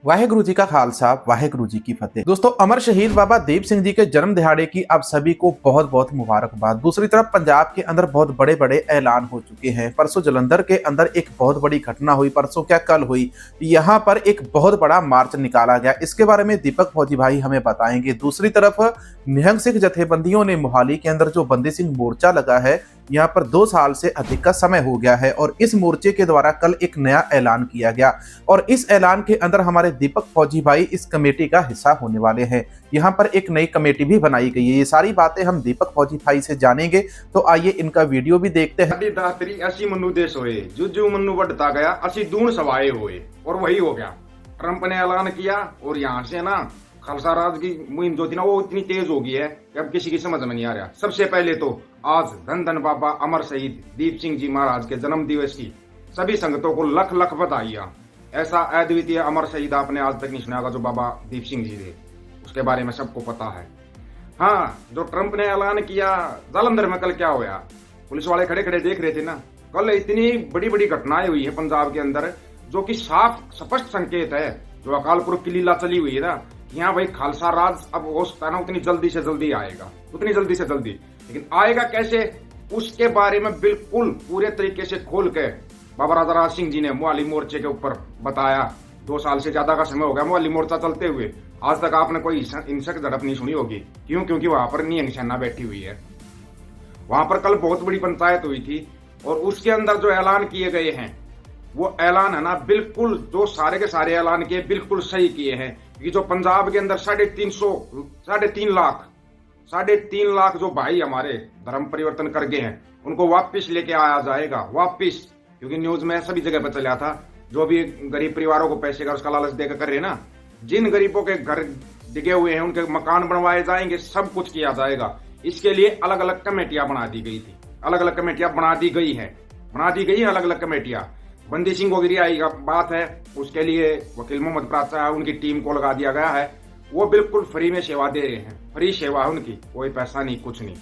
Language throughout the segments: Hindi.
वाहेगुरु जी का खालसा वाहेगुरु जी की फतेह। दोस्तों, अमर शहीद बाबा दीप सिंह जी के जन्म दिहाड़े की आप सभी को बहुत बहुत मुबारकबाद। दूसरी तरफ पंजाब के अंदर बहुत बड़े बड़े ऐलान हो चुके हैं। परसों जलंधर के अंदर एक बहुत बड़ी घटना हुई, परसों क्या कल हुई, यहाँ पर एक बहुत बड़ा मार्च निकाला गया। इसके बारे में दीपक फौजी भाई हमें बताएंगे। दूसरी तरफ निहंग सिंह जथेबंदियों ने मोहाली के अंदर जो बंदी सिंह मोर्चा लगा है, यहाँ पर 2 साल से अधिक का समय हो गया है और इस मोर्चे के द्वारा कल एक नया ऐलान किया गया और इस ऐलान के अंदर हमारे दीपक फौजी भाई इस कमेटी का हिस्सा होने वाले हैं। यहाँ पर एक नई कमेटी भी बनाई गई है। ये सारी बातें हम दीपक फौजी भाई से जानेंगे, तो आइए इनका वीडियो भी देखते हैं। ऐसी मनु देश होए जो मनु बढ़ता गया, असी दून सवाए हुए और वही हो गया। ट्रंप ने ऐलान किया और यहाँ से ना खालसा राज की मुहिम जो थी ना वो इतनी तेज हो गई है कि अब किसी की समझ में नहीं आ रहा। सबसे पहले तो आज धन धन बाबा अमर शहीद दीप सिंह जी महाराज के जन्म दिवस की सभी संगतों को लख लख बधाइयां। ऐसा अद्वितीय अमर शहीद आपने आज तक नहीं सुना होगा जो बाबा दीप सिंह जी थे, उसके बारे में सबको पता है। हाँ, जो ट्रंप ने ऐलान किया, जालंधर में कल क्या हुआ, पुलिस वाले खड़े खड़े देख रहे थे ना। कल इतनी बड़ी बड़ी घटनाएं हुई है पंजाब के अंदर जो कि साफ स्पष्ट संकेत है। जो अकाल पुरख की लीला चली हुई है ना, यहाँ भाई खालसा राज अब हो सकता है ना उतनी जल्दी से जल्दी आएगा, उतनी जल्दी से जल्दी, लेकिन आएगा कैसे उसके बारे में बिल्कुल पूरे तरीके से खोल के बाबा राजा राज सिंह जी ने मोहाली मोर्चे के ऊपर बताया। 2 साल से ज्यादा का समय हो गया मोहाली मोर्चा चलते हुए, आज तक आपने कोई हिंसक झड़प नहीं सुनी होगी। क्यों? क्योंकि वहां पर निहंग सेना बैठी हुई है। वहां पर कल बहुत बड़ी पंचायत हुई थी और उसके अंदर जो ऐलान किए गए हैं वो ऐलान है ना बिल्कुल जो सारे के सारे ऐलान किए बिल्कुल सही किए हैं। कि जो पंजाब के अंदर 3.5 लाख जो भाई हमारे धर्म परिवर्तन कर गए हैं उनको वापस लेके आया जाएगा, वापस। क्योंकि न्यूज में सभी जगह पर चला था, जो भी गरीब परिवारों को पैसे का उसका लालच देकर कर रहे ना, जिन गरीबों के घर डिगे हुए हैं उनके मकान बनवाए जाएंगे, सब कुछ किया जाएगा। इसके लिए अलग अलग कमेटियां बना दी गई थी, अलग अलग कमेटियां बना दी गई है अलग अलग कमेटियां। बंदी सिंह को गिरी आई बात है, उसके लिए वकील मोहम्मद प्राचा उनकी टीम को लगा दिया गया है। वो बिल्कुल फ्री में सेवा दे रहे हैं, फ्री सेवा है उनकी, कोई पैसा नहीं, कुछ नहीं।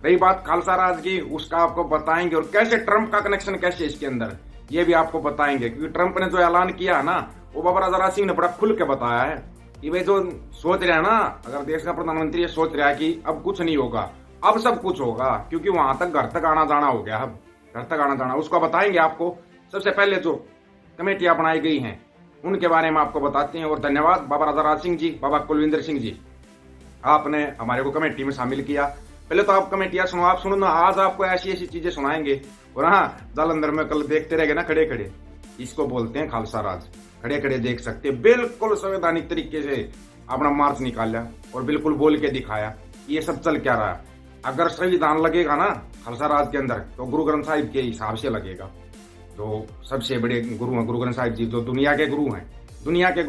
रही बात खालसा राज की, उसका आपको बताएंगे और कैसे ट्रंप का कनेक्शन कैसे इसके अंदर, ये भी आपको बताएंगे। क्योंकि ट्रंप ने जो ऐलान किया ना वो बाबा राजा राज सिंह ने बड़ा खुल के बताया है कि भाई जो सोच रहे हैं ना, अगर देश का प्रधानमंत्री ये सोच रहा है कि अब कुछ नहीं होगा, अब सब कुछ होगा। क्योंकि वहां तक घर तक आना जाना हो गया, अब घर तक आना जाना, उसका बताएंगे आपको। सबसे पहले जो कमेटियां बनाई गई हैं उनके बारे में आपको बताते हैं। और धन्यवाद बाबा राजा राज सिंह जी, बाबा कुलविंदर सिंह जी, आपने हमारे को कमेटी में शामिल किया। पहले तो आप कमेटियां सुनो, आप सुनो ना, आज आपको ऐसी ऐसी चीजें सुनाएंगे। और हाँ, जालंधर में कल देखते रह गए ना खड़े खड़े, इसको बोलते हैं खालसा राज। खड़े खड़े देख सकते, बिल्कुल संवैधानिक तरीके से अपना मार्च निकाला और बिल्कुल बोल के दिखाया ये सब चल क्या रहा है। अगर संविधान लगेगा ना खालसा राज के अंदर तो गुरु ग्रंथ साहिब के हिसाब से लगेगा। जो सबसे बड़े गुरु हैं गुरु ग्रंथ साहिब जी, जो दुनिया के गुरु हैं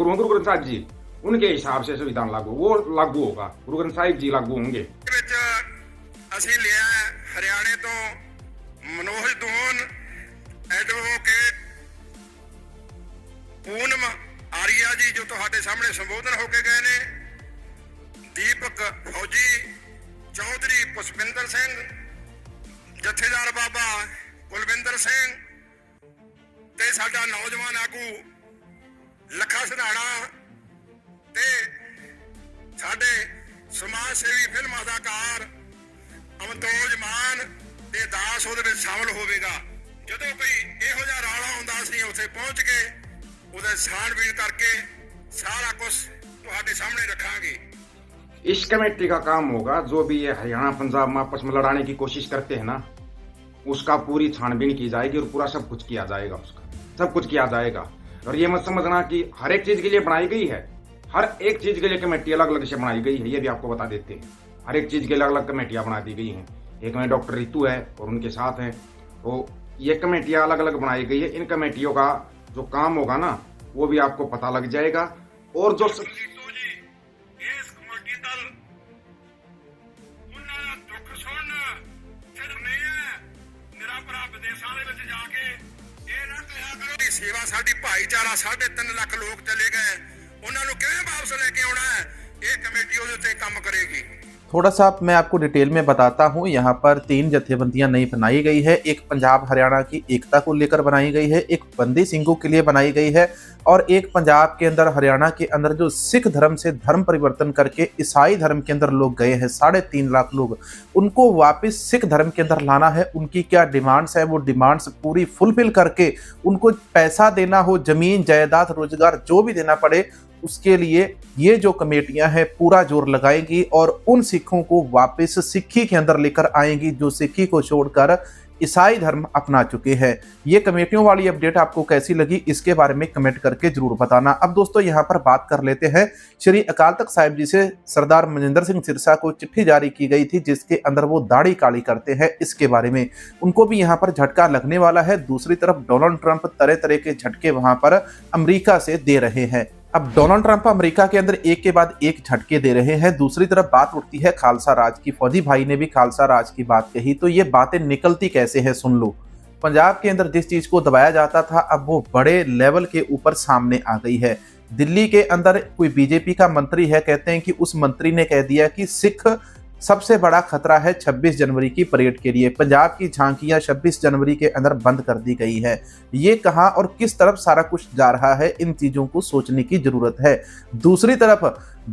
गुरु ग्रंथ साहिब जी, उनके हिसाब से संविधान लागू होगा, गुरु ग्रंथ साहिब जी लागू होंगे। हरियाणे तो मनोज धून, एडवोकेट पूनम आर्या जी जो ਤੁਹਾਡੇ सामने संबोधन होके गए ने, दीपक फौजी, चौधरी पुष्पिंदर सिंह, जथेदार बाबा कुलविंदर सिंह ते साडा नौजवान आगू लखा सिधाना ते साडे समाज सेवी फिल्म अदाकार अमतोज मान ते दास ਉਹਦੇ ਵਿੱਚ ਸ਼ਾਮਲ ਹੋਵੇਗਾ। ਜਦੋਂ ਕੋਈ ਇਹੋ ਜਿਹਾ ਰਾਲਾ ਹੁੰਦਾ ਅਸੀਂ ਉੱਥੇ ਪਹੁੰਚ ਕੇ ਉਹਦਾ ਛਾਣਬੀਣ करके सारा कुछ ਤੁਹਾਡੇ सामने रखांगे। इस कमेटी का काम होगा जो भी ये हरियाणा पंजाब में आपस में लड़ाने की कोशिश करते हैं ना, उसका पूरी छानबीन की जाएगी और पूरा सब कुछ किया जाएगा, उसका सब कुछ किया जाएगा। और ये मत समझना कि हर एक चीज के लिए बनाई गई है, हर एक चीज के लिए कमेटी अलग अलग से बनाई गई है, ये भी आपको बता देते हैं। हर एक चीज के अलग अलग कमेटियां बना दी गई हैं। एक में डॉक्टर रितु है और उनके साथ हैं, तो ये कमेटियां अलग अलग बनाई गई है। इन कमेटियों का जो काम होगा ना वो भी आपको पता लग जाएगा। और जो सेवा साडी भाईचारा 3.5 लाख लोग चले गए, उन्होंने किवें वापस लेके आना है, ये कमेटी ਉਹਦੇ ਤੇ ਕੰਮ करेगी। थोड़ा सा मैं आपको डिटेल में बताता हूँ। यहाँ पर 3 जत्थेबंदियां नई बनाई गई है। एक पंजाब हरियाणा की एकता को लेकर बनाई गई है, एक बंदी सिंघों के लिए बनाई गई है और एक पंजाब के अंदर हरियाणा के अंदर जो सिख धर्म से धर्म परिवर्तन करके ईसाई धर्म के अंदर लोग गए हैं 3.5 लाख लोग, उनको वापस सिख धर्म के अंदर लाना है। उनकी क्या डिमांड्स है, वो डिमांड्स पूरी फुलफिल करके उनको पैसा देना हो, जमीन जायदाद रोजगार जो भी देना पड़े, उसके लिए ये जो कमेटियां हैं पूरा जोर लगाएंगी और उन सिखों को वापस सिक्खी के अंदर लेकर आएंगी जो सिक्खी को छोड़कर ईसाई धर्म अपना चुके हैं। ये कमेटियों वाली अपडेट आपको कैसी लगी, इसके बारे में कमेंट करके जरूर बताना। अब दोस्तों यहाँ पर बात कर लेते हैं श्री अकाल तख्त साहिब जी से सरदार मनजिंदर सिंह सिरसा को चिट्ठी जारी की गई थी जिसके अंदर वो दाढ़ी काली करते हैं, इसके बारे में उनको भी यहाँ पर झटका लगने वाला है। दूसरी तरफ डोनाल्ड ट्रंप तरह तरह के झटके वहां पर अमेरिका से दे रहे हैं। अब डोनाल्ड ट्रंप अमेरिका के अंदर एक के बाद एक झटके दे रहे हैं। दूसरी तरफ बात उठती है खालसा राज की। फौजी भाई ने भी खालसा राज की बात कही, तो ये बातें निकलती कैसे है सुन लो। पंजाब के अंदर जिस चीज को दबाया जाता था अब वो बड़े लेवल के ऊपर सामने आ गई है। दिल्ली के अंदर कोई बीजेपी का मंत्री है, कहते हैं कि उस मंत्री ने कह दिया कि सिख सबसे बड़ा खतरा है 26 जनवरी की परेड के लिए। पंजाब की झांकियां 26 जनवरी के अंदर बंद कर दी गई है। ये कहां और किस तरफ सारा कुछ जा रहा है, इन चीजों को सोचने की जरूरत है। दूसरी तरफ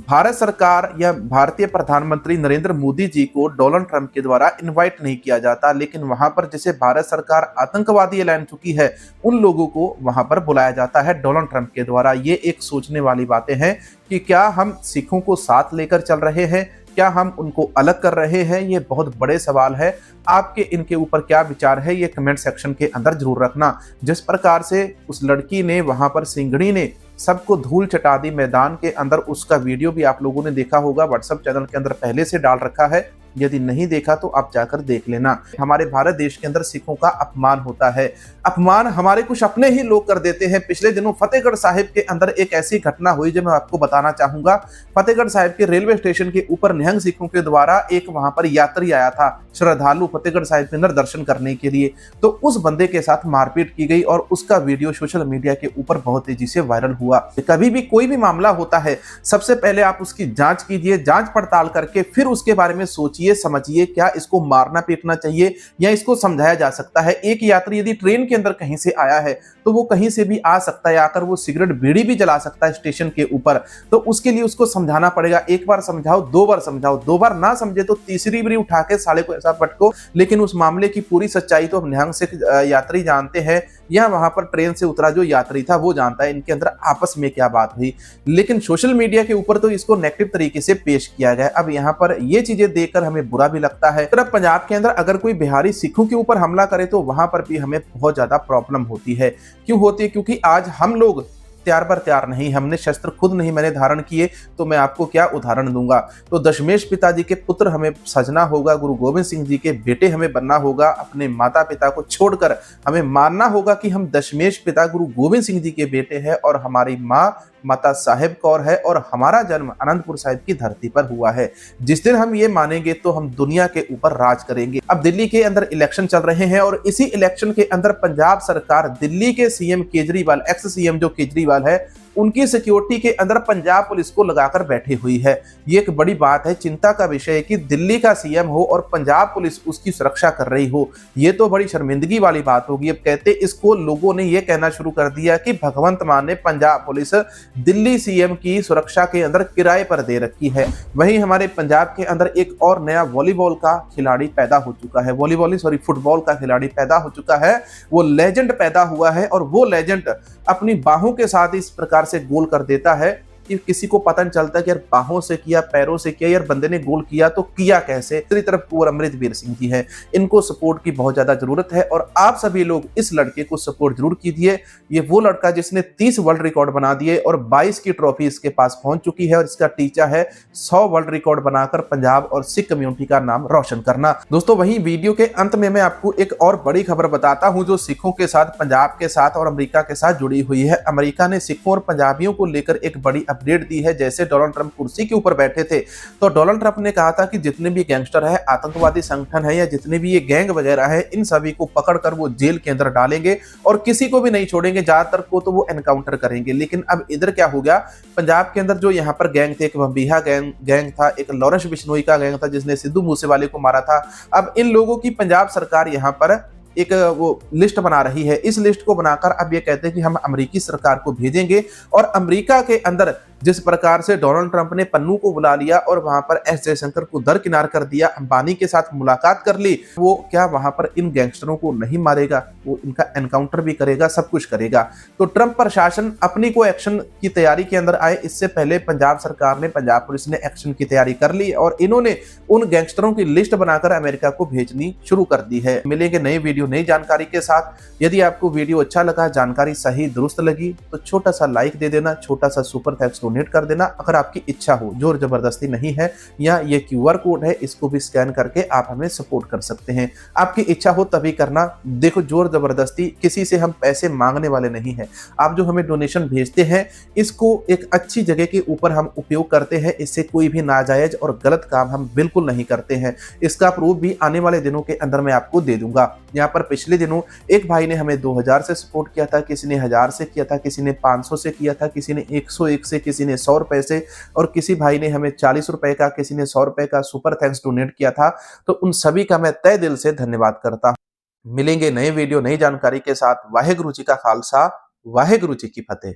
भारत सरकार या भारतीय प्रधानमंत्री नरेंद्र मोदी जी को डोनाल्ड ट्रंप के द्वारा इनवाइट नहीं किया जाता, लेकिन वहां पर जिसे भारत सरकार आतंकवादी ऐलान चुकी है उन लोगों को वहां पर बुलाया जाता है डोनाल्ड ट्रंप के द्वारा। ये एक सोचने वाली बातें हैं कि क्या हम सिखों को साथ लेकर चल रहे हैं, क्या हम उनको अलग कर रहे हैं, ये बहुत बड़े सवाल है। आपके इनके ऊपर क्या विचार है ये कमेंट सेक्शन के अंदर जरूर रखना। जिस प्रकार से उस लड़की ने वहां पर सिंघड़ी ने सबको धूल चटा दी मैदान के अंदर, उसका वीडियो भी आप लोगों ने देखा होगा, व्हाट्सएप चैनल के अंदर पहले से डाल रखा है, यदि नहीं देखा तो आप जाकर देख लेना। हमारे भारत देश के अंदर सिखों का अपमान होता है, अपमान हमारे कुछ अपने ही लोग कर देते हैं। पिछले दिनों फतेहगढ़ साहिब के अंदर एक ऐसी घटना हुई जो मैं आपको बताना चाहूंगा। फतेहगढ़ साहिब के रेलवे स्टेशन के ऊपर निहंग सिखों के द्वारा एक वहां पर यात्री आया था, श्रद्धालु फतेहगढ़ साहिब के अंदर दर्शन करने के लिए, तो उस बंदे के साथ मारपीट की गई और उसका वीडियो सोशल मीडिया के ऊपर बहुत तेजी से वायरल हुआ। कभी भी कोई भी मामला होता है सबसे पहले आप उसकी जांच कीजिए, जांच पड़ताल करके फिर उसके बारे में सोचिए, समझिए क्या इसको मारना पीटना चाहिए या इसको समझाया जा सकता है। एक यात्री यदि ट्रेन के अंदर कहीं से आया है तो वो कहीं से भी आ सकता है, आकर वो सिगरेट बीड़ी भी जला सकता है स्टेशन के ऊपर, तो उसके लिए उसको समझाना पड़ेगा। एक बार समझाओ, 2 बार समझाओ, 2 बार ना समझे तो तीसरी बार उठा के साले को ऐसा पटको। लेकिन उस मामले की पूरी सच्चाई तो निहंग सिख यात्री जानते हैं या वहां पर ट्रेन से उतरा जो यात्री था वो जानता है इनके अंदर आपस में क्या बात हुई। लेकिन सोशल मीडिया के ऊपर तो इसको नेगेटिव तरीके से पेश किया गया। अब यहाँ पर ये चीजें देखकर हमें बुरा भी लगता है। तरफ पंजाब के अंदर अगर कोई बिहारी सिखों के ऊपर हमला करे तो वहां पर भी हमें बहुत ज्यादा प्रॉब्लम होती है। क्यों होती है? क्योंकि आज हम लोग तैयार बर तैयार नहीं, हमने शस्त्र खुद नहीं मैंने धारण किए, तो मैं आपको क्या उदाहरण दूंगा। तो दशमेश पिताजी के पुत्र हमें सजना होगा, गुरु गोविंद सिंह जी के बेटे हमें बनना होगा, अपने माता पिता को छोड़कर हमें मानना होगा कि हम दशमेश पिता गुरु गोविंद सिंह जी के बेटे हैं और हमारी माँ माता साहेब कौर है और हमारा जन्म आनंदपुर साहिब की धरती पर हुआ है। जिस दिन हम ये मानेंगे तो हम दुनिया के ऊपर राज करेंगे। अब दिल्ली के अंदर इलेक्शन चल रहे हैं और इसी इलेक्शन के अंदर पंजाब सरकार दिल्ली के सीएम केजरीवाल, एक्स सीएम जो केजरीवाल है, उनकी सिक्योरिटी के अंदर पंजाब पुलिस को लगाकर बैठी हुई है। ये एक बड़ी बात है, चिंता का विषय है कि दिल्ली का सीएम हो और पंजाब पुलिस उसकी सुरक्षा कर रही हो। ये तो बड़ी शर्मिंदगी वाली बात होगी। अब कहते इसको लोगों ने ये कहना शुरू कर दिया कि भगवंत मान ने पंजाब पुलिस दिल्ली सीएम की सुरक्षा के अंदर किराए पर दे रखी है। वहीं हमारे पंजाब के अंदर एक और नया वॉलीबॉल का खिलाड़ी पैदा हो चुका है, फुटबॉल का खिलाड़ी पैदा हो चुका है। वो लेजेंड पैदा हुआ है और वो लेजेंड अपनी बाहों के साथ इस प्रकार से गोल कर देता है कि किसी को पता नहीं चलता कि यार बाहों से किया, पैरों से किया, यार बंदे ने गोल किया तो किया कैसे। दूसरी तरफ कुंवर अमृतवीर सिंह जी हैं, इनको सपोर्ट की बहुत ज्यादा जरूरत है और आप सभी लोग इस लड़के को सपोर्ट जरूर कीजिए। ये वो लड़का जिसने 30 वर्ल्ड रिकॉर्ड बना दिए और 22 की ट्रॉफी इसके पास पहुंच चुकी है और इसका टीचा है 100 वर्ल्ड रिकॉर्ड बनाकर पंजाब और सिख कम्युनिटी का नाम रोशन करना। दोस्तों वहीं वीडियो के अंत में मैं आपको एक और बड़ी खबर बताता हूं जो सिखों के साथ, पंजाब के साथ और अमेरिका के साथ जुड़ी हुई है। अमेरिका ने सिखों और पंजाबियों को लेकर एक बड़ी अपडेट दी है। जैसे डोनाल्ड ट्रंप कुर्सी के ऊपर बैठे थे तो डोनाल्ड ट्रंप ने कहा था कि जितने भी गैंगस्टर है, आतंकवादी संगठन है या जितने भी ये गैंग वगैरह है, इन सभी को पकड़कर वो जेल के अंदर डालेंगे और किसी को भी नहीं छोड़ेंगे, ज्यादातर को तो वो एनकाउंटर करेंगे। लेकिन अब इधर क्या हो गया, पंजाब के अंदर जो यहाँ पर गैंग थे, एक बम्बीहा गैंग था, एक लॉरेंस बिश्नोई का गैंग था जिसने सिद्धू मूसेवाले को मारा था। अब इन लोगों की पंजाब सरकार यहाँ पर एक वो लिस्ट बना रही है। इस लिस्ट को बनाकर अब ये कहते हैं कि हम अमेरिकी सरकार को भेजेंगे और अमेरिका के अंदर जिस प्रकार से डोनाल्ड ट्रंप ने पन्नू को बुला लिया और वहां पर एस जयशंकर को दरकिनार कर दिया, अंबानी के साथ मुलाकात कर ली, वो क्या वहां पर इन गैंगस्टरों को नहीं मारेगा, वो इनका एनकाउंटर भी करेगा, सब कुछ करेगा। तो ट्रंप प्रशासन अपनी को एक्शन की तैयारी के अंदर आए। इससे पहले पंजाब सरकार ने, पंजाब पुलिस ने एक्शन की तैयारी कर ली और इन्होंने उन गैंगस्टरों की लिस्ट बनाकर अमेरिका को भेजनी शुरू कर दी है। मिलेंगे नई वीडियो नई जानकारी के साथ। यदि आपको वीडियो अच्छा लगा, जानकारी सही दुरुस्त लगी तो छोटा सा लाइक दे देना, छोटा सा सुपर थैंक्स डोनेट कर देना। अगर आपकी इच्छा हो, जोर जबरदस्ती नहीं है, या ये QR कोड है, इसको भी स्कैन करके आप हमें सपोर्ट कर सकते हैं। आपकी इच्छा हो तभी करना। देखो, जोर जबरदस्ती किसी से हम पैसे मांगने वाले नहीं है। आप जो हमें डोनेशन भेजते हैं इसको एक अच्छी जगह के ऊपर हम उपयोग करते हैं। इससे कोई भी नाजायज और गलत काम हम बिल्कुल नहीं करते हैं। इसका प्रूफ भी आने वाले दिनों के अंदर मैं आपको दे दूंगा। यहाँ पर पिछले दिनों एक भाई ने हमें 2000 से सपोर्ट किया था, किसी ने 1000 से किया था, किसी ने 500 से किया था, किसी ने 101 से, किसी ने 100 रुपए से और किसी भाई ने हमें 40 रुपए का, किसी ने 100 रुपए का सुपर थैंक्स डोनेट किया था। तो उन सभी का मैं तहे दिल से धन्यवाद करता हूं। मिलेंगे नए वीडियो नई जानकारी के साथ। वाहेगुरु जी का खालसा, वाहेगुरु जी की फतेह।